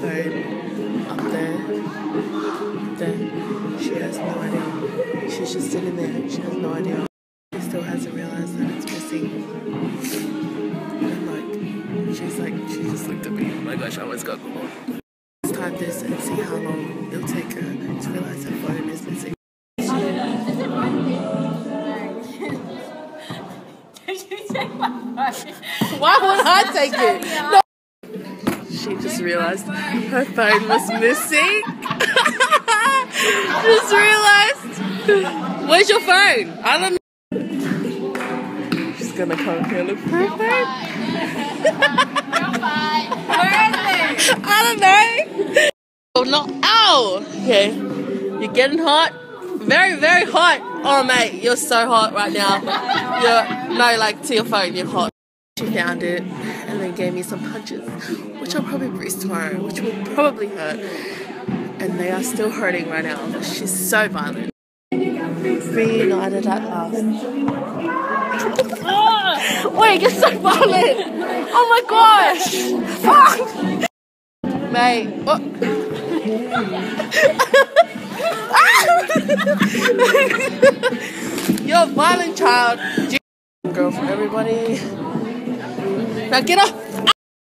phone up there. Then she has no idea. She's just sitting there. She has no idea. She still hasn't realized that it's missing. And like, she just looked at me. Oh my gosh, I almost got caught. Let's type this and see how long it'll take her to realize her phone is missing. Why would I take it? No. She just realized her phone was missing. Just realized. Where's your phone? I don't know. She's gonna come here and look for her phone. Where is it? I don't know. Oh no! Ow! Okay, you're getting hot. Very, very hot. Oh mate, you're so hot right now. Like to your phone, you're hot. She found it and then gave me some punches, which I'll probably bruise tomorrow, which will probably hurt. And they are still hurting right now. She's so violent. Reunited at last. Wait, you're so violent! Oh my gosh! Fuck! Mate, what? You're a violent child. Girl for everybody. Now get off!